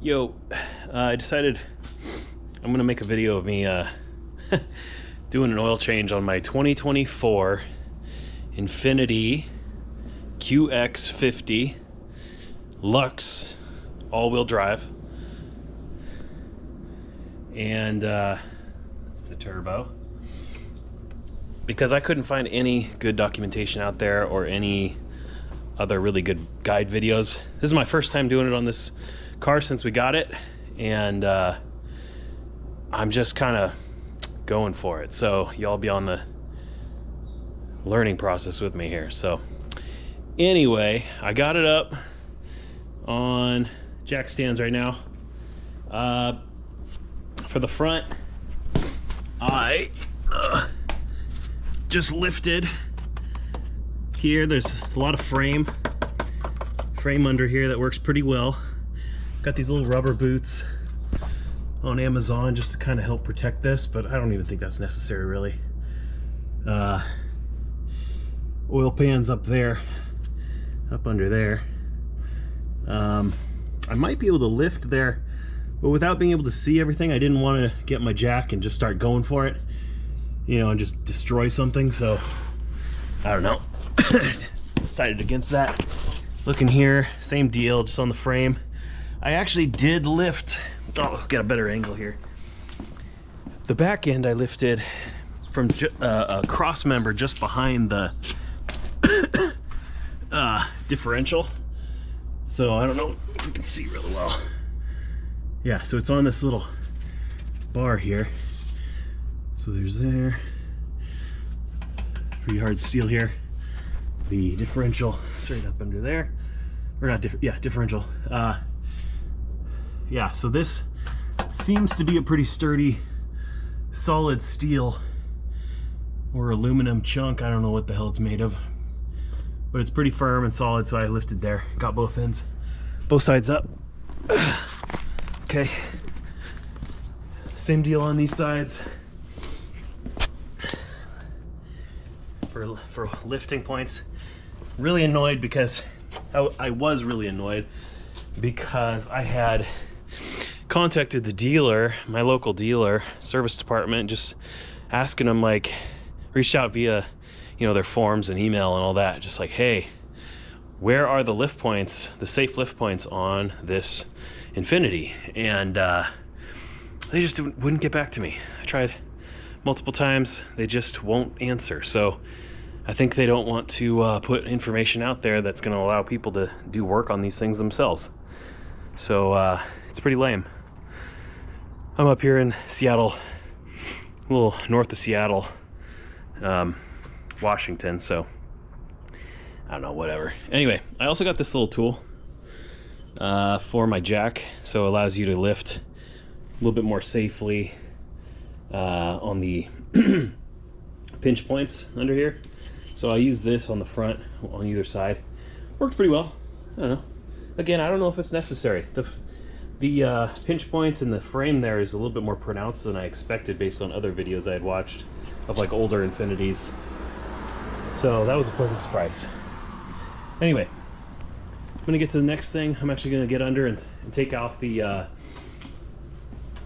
Yo, I decided I'm gonna make a video of me doing an oil change on my 2024 Infiniti QX50 Luxe all-wheel drive, and that's the turbo, because I couldn't find any good documentation out there or any other really good guide videos. This is my first time doing it on this car since we got it, and I'm just kind of going for it, so y'all be on the learning process with me here. So anyway, I got it up on jack stands right now. For the front, I just lifted here. There's a lot of frame under here that works pretty well. Got these little rubber boots on Amazon just to kind of help protect this, but I don't even think that's necessary really. Oil pans up there, up under there. I might be able to lift there, but without being able to see everything, I didn't want to get my jack and just start going for it, you know, and just destroy something. So I don't know. Decided against that. Looking here, same deal, just on the frame. I actually did lift, oh, get a better angle here. The back end I lifted from a cross member just behind the differential. So I don't know if you can see really well. Yeah, so it's on this little bar here. So there's there. Pretty hard steel here. The differential, it's right up under there. Or not, differential. Yeah, so this seems to be a pretty sturdy, solid steel or aluminum chunk. I don't know what the hell it's made of, but it's pretty firm and solid, so I lifted there. Got both ends, both sides up. Okay, same deal on these sides. For lifting points. Really annoyed because I was really annoyed because I had contacted the dealer, my local dealer service department, just asking them, like, reached out via, you know, their forms and email and all that, just like, hey, where are the lift points, the safe lift points on this Infiniti? And they just wouldn't get back to me. I tried multiple times, they just won't answer. So I think they don't want to put information out there that's going to allow people to do work on these things themselves. So it's pretty lame. I'm up here in Seattle, a little north of Seattle, Washington, so I don't know, whatever. Anyway, I also got this little tool for my jack, so it allows you to lift a little bit more safely on the pinch points under here. So I use this on the front, on either side. Worked pretty well. I don't know. Again, I don't know if it's necessary. The pinch points in the frame there is a little bit more pronounced than I expected based on other videos I had watched of like older Infinitis. So that was a pleasant surprise. Anyway, I'm gonna get to the next thing. I'm actually gonna get under and take off the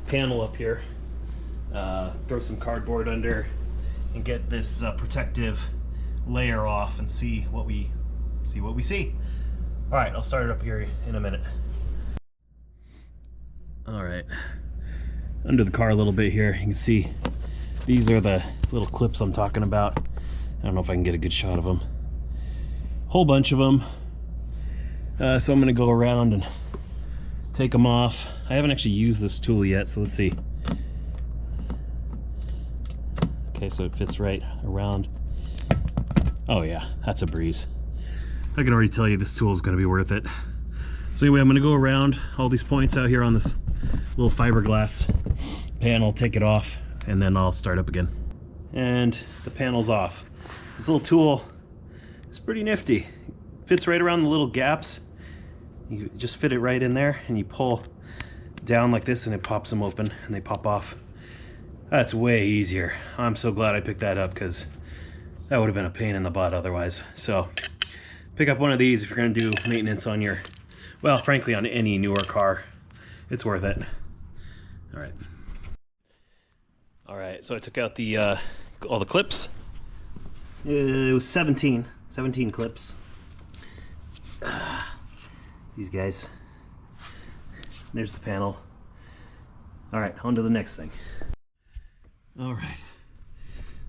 panel up here, throw some cardboard under, and get this protective layer off and see what we see. All right, I'll start it up here in a minute. All right, under the car a little bit here, you can see these are the little clips I'm talking about. I don't know if I can get a good shot of them. Whole bunch of them. So I'm gonna go around and take them off. I haven't actually used this tool yet, so let's see. Okay, so it fits right around. Oh yeah, that's a breeze. I can already tell you this tool is going to be worth it. So anyway, I'm going to go around all these points out here on this little fiberglass panel, take it off, and then I'll start up again. And the panel's off. This little tool is pretty nifty. Fits right around the little gaps. You just fit it right in there, and you pull down like this, and it pops them open, and they pop off. That's way easier. I'm so glad I picked that up, because that would have been a pain in the butt otherwise. So pick up one of these if you're going to do maintenance on your, well, frankly, on any newer car. It's worth it. All right. All right, so I took out the all the clips. It was 17 clips. These guys. There's the panel. All right, on to the next thing. All right.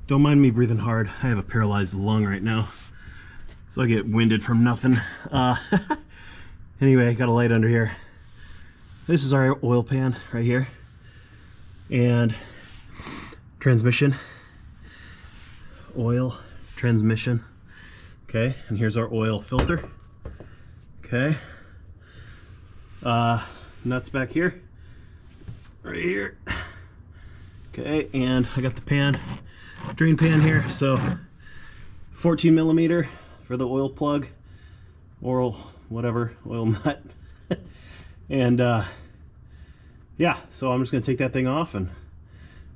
Don't mind me breathing hard. I have a paralyzed lung right now, so I get winded from nothing. Anyway, got a light under here. This is our oil pan right here, and transmission, oil, transmission. Okay, and here's our oil filter. Okay, nuts back here, right here. Okay, and I got the pan, drain pan here. So 14 millimeter for the oil plug, oil whatever, oil nut. And yeah, so I'm just gonna take that thing off and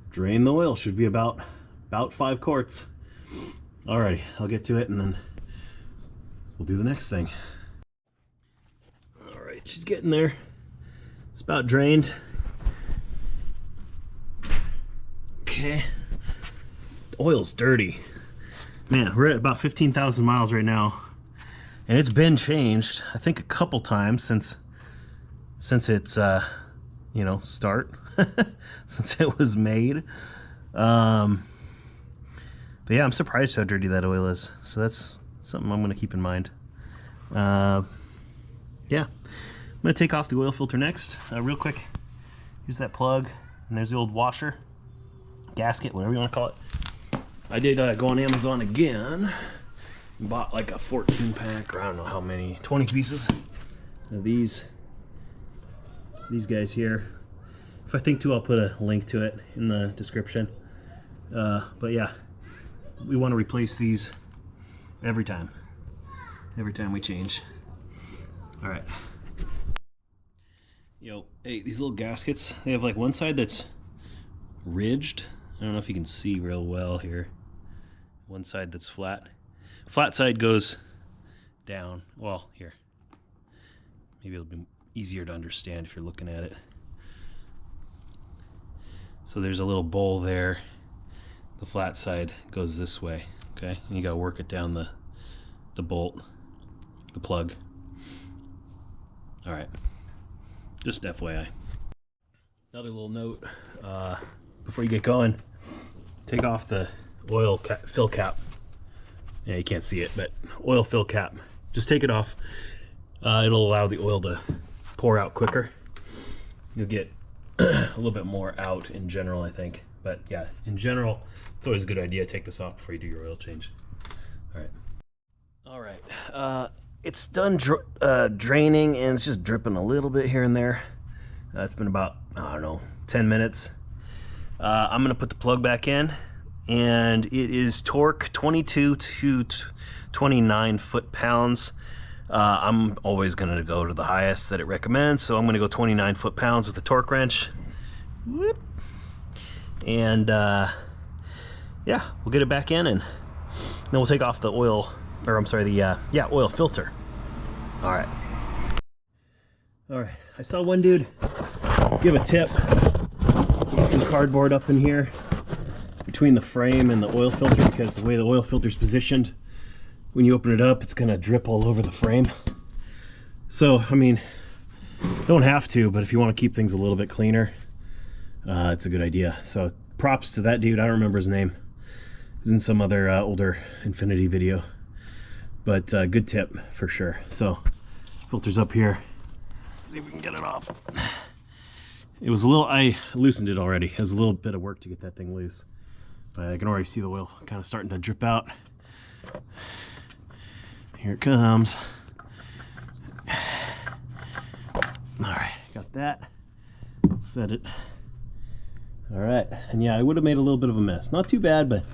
drain the oil. Should be about 5 quarts. Alrighty, I'll get to it and then we'll do the next thing. Alright, she's getting there. It's about drained. Okay. Oil's dirty. Man, we're at about 15,000 miles right now. And it's been changed, I think, a couple times since its you know, start. Since it was made. But yeah, I'm surprised how dirty that oil is. So that's something I'm gonna keep in mind. Yeah, I'm gonna take off the oil filter next. Real quick, here's that plug, and there's the old washer, gasket, whatever you want to call it. I did go on Amazon again and bought like a 14 pack, or I don't know how many, 20 pieces of these guys here. If I think to, I'll put a link to it in the description. But yeah, we want to replace these every time we change. All right. Yo, hey, these little gaskets, they have like one side that's ridged. I don't know if you can see real well here. One side that's flat. Flat side goes down. Well, here. Maybe it'll be easier to understand if you're looking at it. So there's a little bowl there. The flat side goes this way, okay? And you gotta work it down the bolt, the plug. All right, just FYI. Another little note, before you get going, take off the oil fill cap. Yeah, you can't see it, but oil fill cap. Just take it off. It'll allow the oil to pour out quicker. You'll get a little bit more out in general, I think. But yeah, in general, it's always a good idea to take this off before you do your oil change. All right. It's done draining, and it's just dripping a little bit here and there. It's been about, I don't know, 10 minutes. I'm gonna put the plug back in, and it is torque 22 to 29 foot-pounds. I'm always gonna go to the highest that it recommends, so I'm gonna go 29 foot-pounds with the torque wrench. Whoop. And yeah, we'll get it back in, and then we'll take off the oil, or I'm sorry, the oil filter. All right. I saw one dude give a tip. Get some cardboard up in here between the frame and the oil filter, because the way the oil filter is positioned, when you open it up, it's gonna drip all over the frame. So, I mean, don't have to, but if you want to keep things a little bit cleaner, it's a good idea. So props to that dude. I don't remember his name. He's in some other older Infiniti video, but good tip for sure. So filter's up here. Let's see if we can get it off. It was a little, I loosened it already. It was a little bit of work to get that thing loose, but I can already see the oil kind of starting to drip out. Here it comes. All right, got that. Set it. All right, and yeah, I would have made a little bit of a mess. Not too bad, but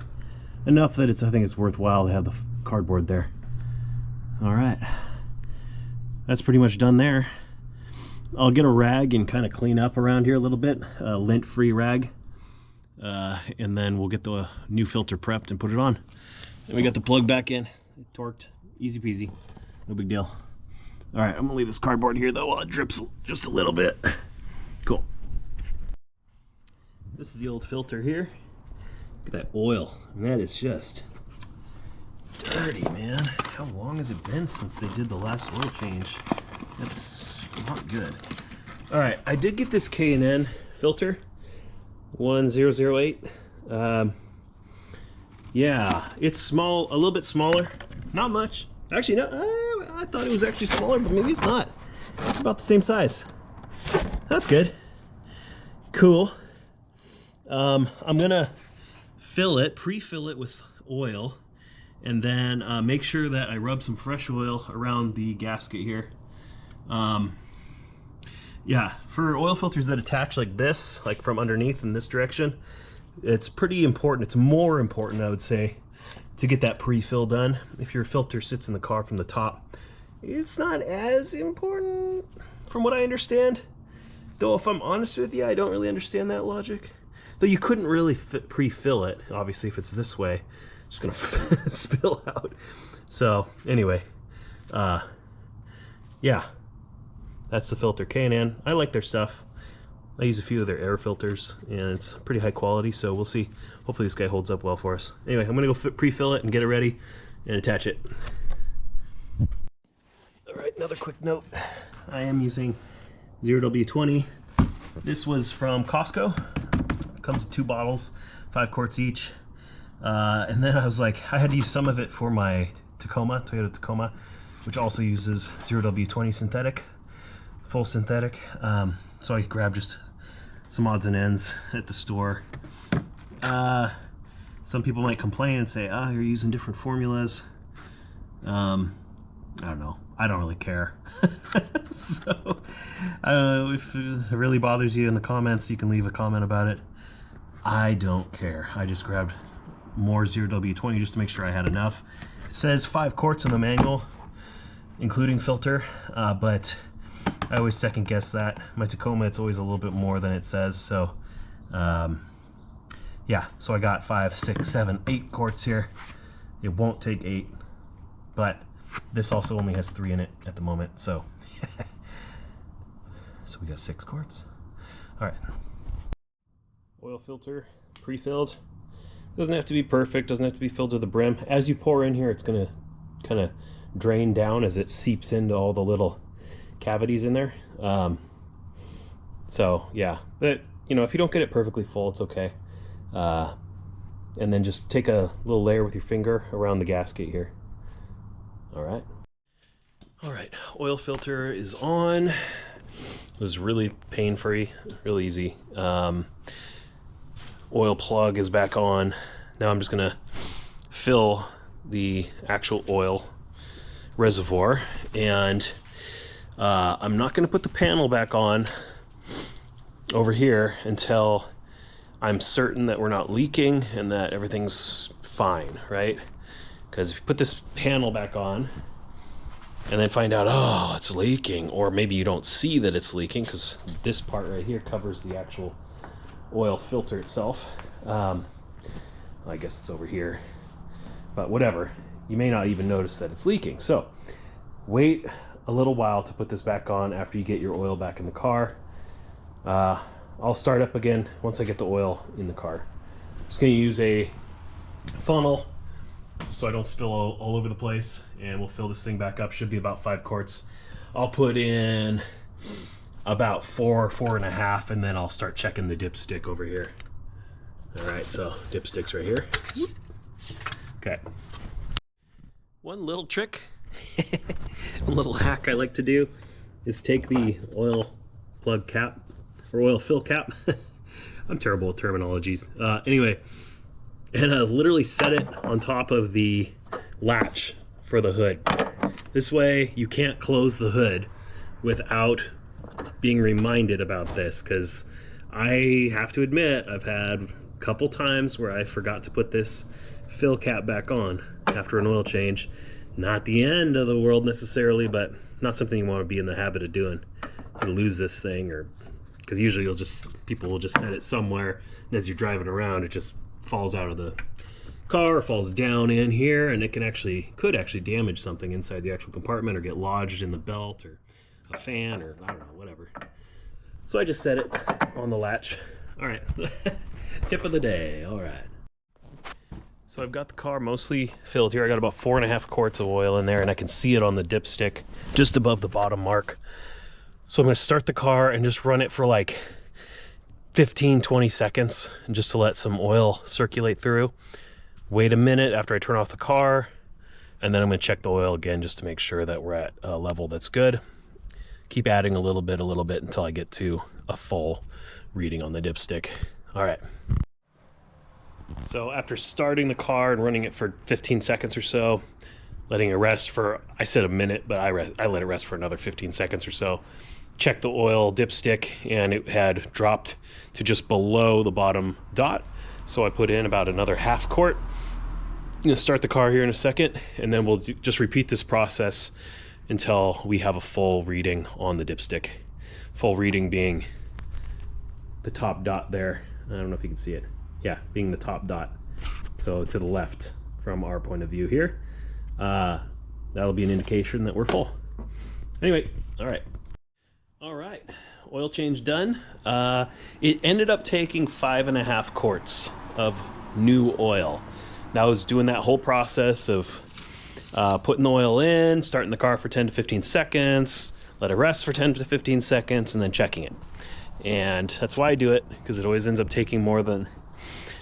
enough that I think it's worthwhile to have the cardboard there. All right, that's pretty much done there. I'll get a rag and kind of clean up around here a little bit, a lint-free rag, and then we'll get the new filter prepped and put it on. And we got the plug back in, torqued, easy peasy, no big deal. All right, I'm gonna leave this cardboard here though while it drips just a little bit. This is the old filter here. Look at that oil. And that is just dirty, man. How long has it been since they did the last oil change? That's not good. All right, I did get this K&N filter, 1008. Yeah, it's small, a little bit smaller, not much. Actually, no, I thought it was actually smaller, but maybe it's not. It's about the same size. That's good. Cool. I'm gonna pre-fill it with oil, and then make sure that I rub some fresh oil around the gasket here. Yeah, for oil filters that attach like this, like from underneath in this direction, it's pretty important. It's more important, I would say, to get that pre-fill done. If your filter sits in the car from the top, it's not as important from what I understand. Though if I'm honest with you, I don't really understand that logic. Though you couldn't really pre-fill it, obviously, if it's this way. It's gonna spill out. So anyway, yeah, that's the filter. K&N, I like their stuff. I use a few of their air filters, and it's pretty high quality, so we'll see. Hopefully this guy holds up well for us. Anyway, I'm gonna go pre-fill it and get it ready and attach it. All right, another quick note. I am using 0W20. This was from Costco. It comes with 2 bottles, 5 quarts each. And then I was like, I had to use some of it for my Tacoma, Toyota Tacoma, which also uses 0W20 synthetic, full synthetic. So I grabbed just some odds and ends at the store. Some people might complain and say, you're using different formulas. I don't know. I don't really care. So, I don't know if it really bothers you in the comments, you can leave a comment about it. I don't care. I just grabbed more 0W20 just to make sure I had enough. It says 5 quarts in the manual, including filter, but I always second guess that. My Tacoma, it's always a little bit more than it says, so yeah, so I got 5, 6, 7, 8 quarts here. It won't take 8, but this also only has 3 in it at the moment, so so we got 6 quarts. All right, oil filter pre-filled. Doesn't have to be perfect, doesn't have to be filled to the brim. As you pour in here, it's gonna kind of drain down as it seeps into all the little cavities in there. So yeah, but you know, if you don't get it perfectly full, it's okay. And then just take a little layer with your finger around the gasket here. All right, oil filter is on. It was really pain-free, real easy. Oil plug is back on. Now I'm just gonna fill the actual oil reservoir, and I'm not gonna put the panel back on over here until I'm certain that we're not leaking and that everything's fine, right? Because if you put this panel back on and then find out, oh, it's leaking, or maybe you don't see that it's leaking because this part right here covers the actual oil filter itself. I guess it's over here, but whatever. You may not even notice that it's leaking. So wait a little while to put this back on after you get your oil back in the car. I'll start up again once I get the oil in the car. I'm just gonna use a funnel so I don't spill all over the place, and we'll fill this thing back up. Should be about 5 quarts. I'll put in about 4, 4.5, and then I'll start checking the dipstick over here. All right, so dipstick's right here. Okay. One little trick, a little hack I like to do is take the oil plug cap, or oil fill cap. I'm terrible with terminologies. Anyway, and literally set it on top of the latch for the hood. This way you can't close the hood without being reminded about this, because I have to admit I've had a couple times where I forgot to put this fill cap back on after an oil change. Not the end of the world necessarily, but not something you want to be in the habit of doing. To lose this thing, or because usually people will just set it somewhere, and as you're driving around it just falls out of the car or falls down in here, and it could actually damage something inside the actual compartment or get lodged in the belt or a fan, or I don't know, whatever. So I just set it on the latch. All right. Tip of the day. All right. So I've got the car mostly filled here. I got about 4.5 quarts of oil in there, and I can see it on the dipstick just above the bottom mark. So I'm going to start the car and just run it for like 15-20 seconds, and just to let some oil circulate through. Wait a minute after I turn off the car, and then I'm going to check the oil again just to make sure that we're at a level that's good. Keep adding a little bit until I get to a full reading on the dipstick. All right. So after starting the car and running it for 15 seconds or so, letting it rest for, I said a minute, but I let it rest for another 15 seconds or so. Checked the oil dipstick, and it had dropped to just below the bottom dot. So I put in about another 1/2 quart. I'm gonna start the car here in a second, and then we'll just repeat this process until we have a full reading on the dipstick. Full reading being the top dot there. I don't know if you can see it. Yeah, being the top dot. So to the left from our point of view here. That'll be an indication that we're full. Anyway, all right. All right, oil change done. It ended up taking 5.5 quarts of new oil. Now I was doing that whole process of putting the oil in, starting the car for 10 to 15 seconds, let it rest for 10 to 15 seconds, and then checking it. And that's why I do it, because it always ends up taking more than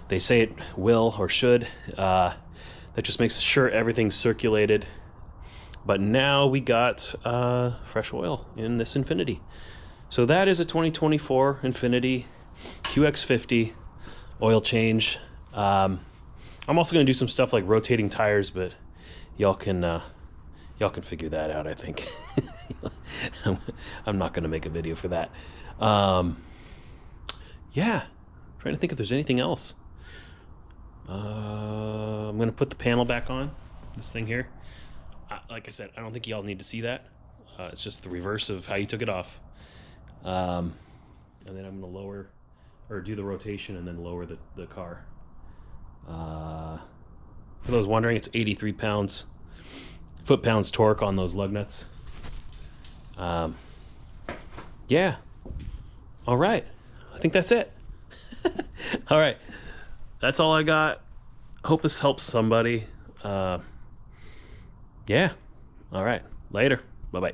they say it will or should. That just makes sure everything's circulated. But now we got fresh oil in this Infiniti. So that is a 2024 Infiniti QX50 oil change. I'm also going to do some stuff like rotating tires, but y'all can figure that out, I think. I'm not going to make a video for that. Yeah, I'm trying to think if there's anything else. I'm going to put the panel back on, this thing here. Like I said, I don't think y'all need to see that. It's just the reverse of how you took it off. And then I'm going to lower, or do the rotation and then lower the car. For those wondering, it's 83 pounds, foot-pounds torque on those lug nuts. Yeah. All right. I think that's it. All right. That's all I got. Hope this helps somebody. Yeah. All right. Later. Bye-bye.